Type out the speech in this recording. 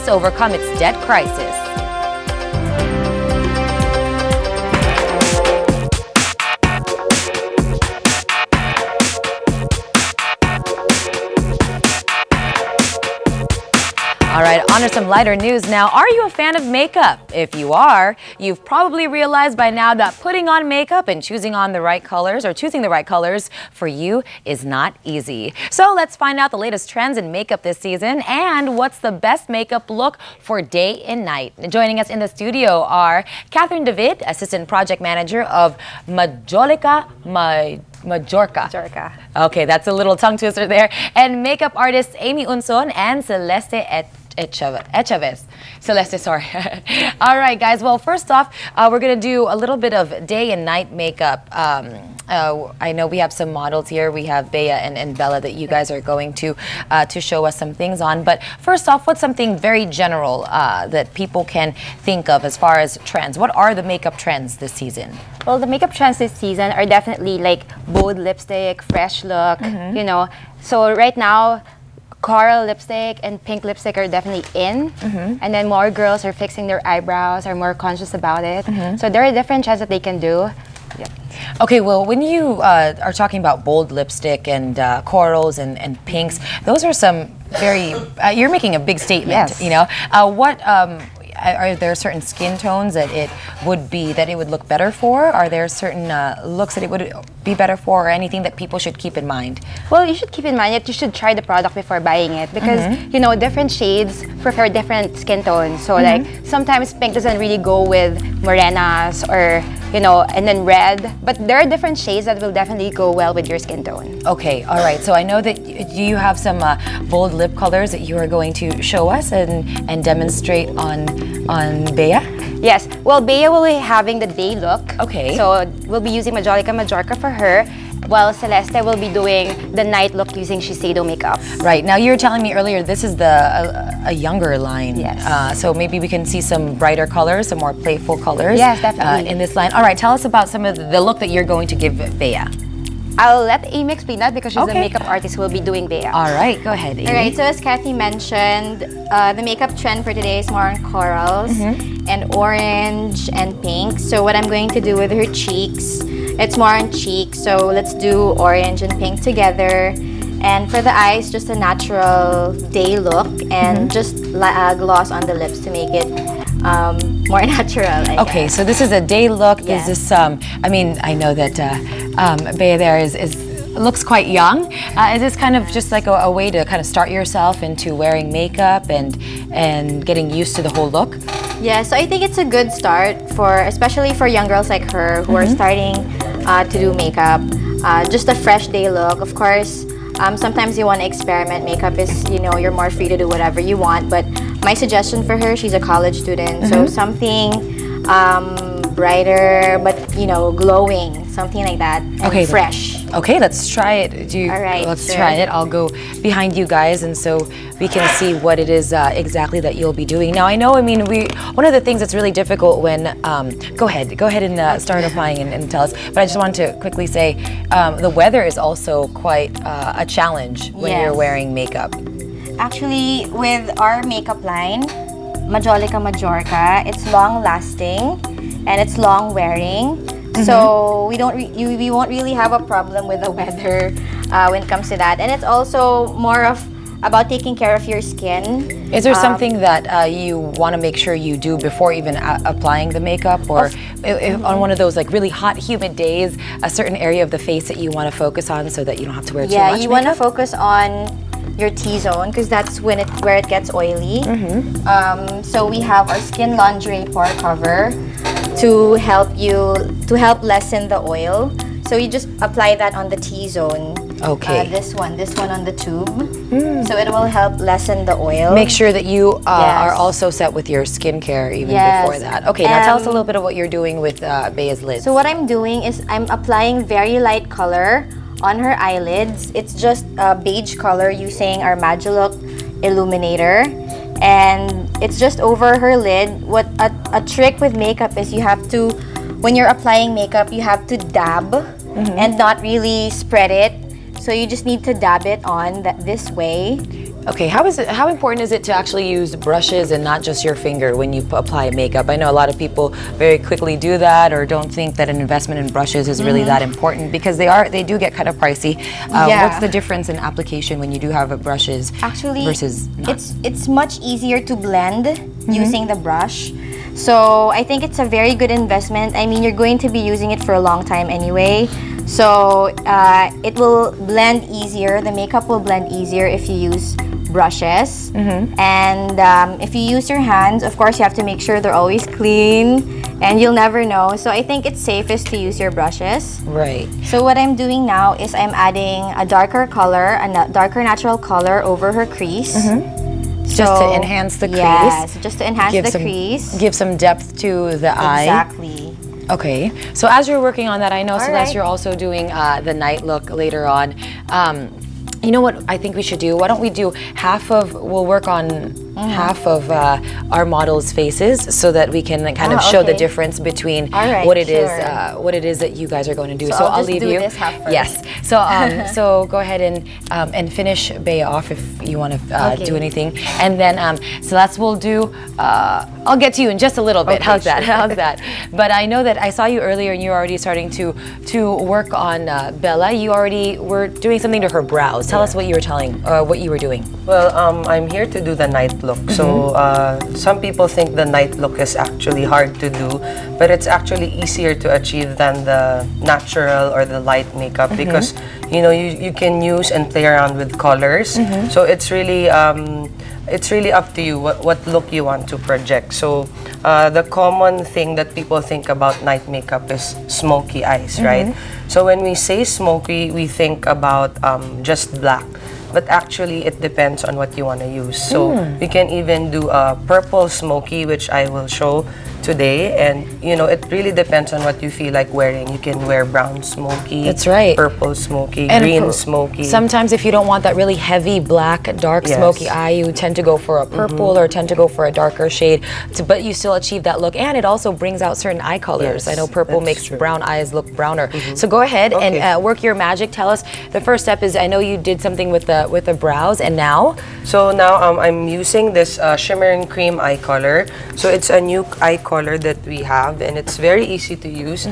face overcome its debt crisis. All right, on to some lighter news now. Are you a fan of makeup? If you are, you've probably realized by now that putting on makeup and choosing the right colors for you is not easy. So let's find out the latest trends in makeup this season and what's the best makeup look for day and night. Joining us in the studio are Catherine David, Assistant Project Manager of Majolica Majorca. Okay, that's a little tongue twister there. And makeup artists Amy Unson and Celeste Echavez. Celeste, sorry. All right, guys. Well, first off, we're going to do a little bit of day and night makeup. I know we have some models here. We have Bea and Bella that you guys are going to show us some things on. But first off, what's something very general that people can think of as far as trends? What are the makeup trends this season? Well, the makeup trends this season are definitely like bold lipstick, fresh look, you know. So right now, coral lipstick and pink lipstick are definitely in. And then more girls are fixing their eyebrows, are more conscious about it. So there are different trends that they can do. Okay, well, when you are talking about bold lipstick and corals and pinks, those are some very, you're making a big statement, you know. Are there certain skin tones that it would look better for? Are there certain looks that it would be better for, or anything that people should keep in mind? Well, you should keep in mind that you should try the product before buying it because, you know, different shades prefer different skin tones. So, like, sometimes pink doesn't really go with morenas or, you know, and then red. But there are different shades that will definitely go well with your skin tone. Okay, all right. So I know that you have some bold lip colors that you are going to show us and demonstrate on Bea? Yes. Well, Bea will be having the day look. Okay. So we'll be using Majolica Majorca for her, while Celeste will be doing the night look using Shiseido makeup. Right. Now, you were telling me earlier this is a younger line. Yes. So maybe we can see some brighter colors, some more playful colors. Yes, definitely. In this line. All right. Tell us about some of the look that you're going to give Bea. I'll let Amy explain that because she's the makeup artist who will be doing Bea. All right, go ahead, Amy. All right, so as Kathy mentioned, the makeup trend for today is more on corals and orange and pink. So what I'm going to do with her cheeks, it's more on cheeks. So let's do orange and pink together. And for the eyes, just a natural day look and just gloss on the lips to make it more natural, I Okay, guess. so this is a day look. Yes. Is this, I mean, I know that Bea there looks quite young. Is this kind of just like a way to kind of start yourself into wearing makeup and getting used to the whole look? Yeah, so I think it's a good start especially for young girls like her who are starting to do makeup. Just a fresh day look. Of course, sometimes you want to experiment. Makeup is, you know, you're more free to do whatever you want. But my suggestion for her, she's a college student, so something brighter, but, you know, glowing, something like that, and fresh. Okay, let's try it. All right, let's try it. I'll go behind you guys, and so we can see what it is exactly that you'll be doing. Now, I know, I mean, one of the things that's really difficult when, go ahead and start applying and tell us, but I just wanted to quickly say, the weather is also quite a challenge when you're wearing makeup. Actually, with our makeup line, Majolica Majorca, it's long lasting and it's long wearing. So we won't really have a problem with the weather when it comes to that. And it's also more of about taking care of your skin. Is there something that you want to make sure you do before even applying the makeup, or if on one of those like really hot, humid days, a certain area of the face that you want to focus on so that you don't have to wear too much makeup? Yeah, you want to focus on your T-zone because that's where it gets oily. So we have our Skin Laundry Pore Cover to help lessen the oil. So you just apply that on the T-zone. Okay. This one on the tube. So it will help lessen the oil. Make sure that you are also set with your skincare even before that. Okay, now tell us a little bit of what you're doing with Bea's lids. So what I'm doing is I'm applying very light color on her eyelids. It's just a beige color using our Magilook Illuminator. And it's just over her lid. What a trick with makeup is you have to, when you're applying makeup, you have to dab and not really spread it. So you just need to dab it on this way. Okay, how important is it to actually use brushes and not just your finger when you apply makeup? I know a lot of people very quickly do that or don't think that an investment in brushes is really that important because they do get kind of pricey. What's the difference in application when you do have brushes Actually, versus not? it's much easier to blend using the brush. So I think it's a very good investment. I mean, you're going to be using it for a long time anyway. So it will blend easier. The makeup will blend easier if you use brushes. And if you use your hands, of course, you have to make sure they're always clean and you'll never know. So I think it's safest to use your brushes. Right. So what I'm doing now is I'm adding a darker color, a darker natural color over her crease. Just to enhance the crease. Yes, just to enhance the crease. Give some depth to the eye. Exactly. Okay. So as you're working on that, I know, Celeste, right. you're also doing the night look later on. You know what I think we should do? Why don't we do we'll work on half of our models' faces so that we can kind of show the okay. difference between right, what it is sure. what it is that you guys are going to do. So I'll just leave do you. this half first. Yes. So so go ahead and finish Bea off if you want to do anything, and then Celeste will do. I'll get to you in just a little bit. Okay, How's that? sure. How's that? But I know that I saw you earlier, and you're already starting to work on Bella. You already were doing something to her brows. Tell us what you were what you were doing. Well, I'm here to do the night look. So some people think the night look is actually hard to do, but it's actually easier to achieve than the natural or the light makeup because you can use and play around with colors. So it's really up to you what look you want to project. So the common thing that people think about night makeup is smoky eyes, right? So when we say smoky, we think about just black. But actually, it depends on what you want to use. So we can even do a purple smoky, which I will show today. And, it really depends on what you feel like wearing. You can wear brown smoky. That's right. Purple smoky, And green smoky. Sometimes if you don't want that really heavy black, dark, smoky eye, you tend to go for a purple or tend to go for a darker shade, but you still achieve that look. And it also brings out certain eye colors. Yes, I know purple that's makes true. brown eyes look browner. So go ahead and work your magic. Tell us, the first step is, I know you did something with the brows, and now? So now I'm using this Shimmering Cream eye color. So it's a new eye color that we have, and it's very easy to use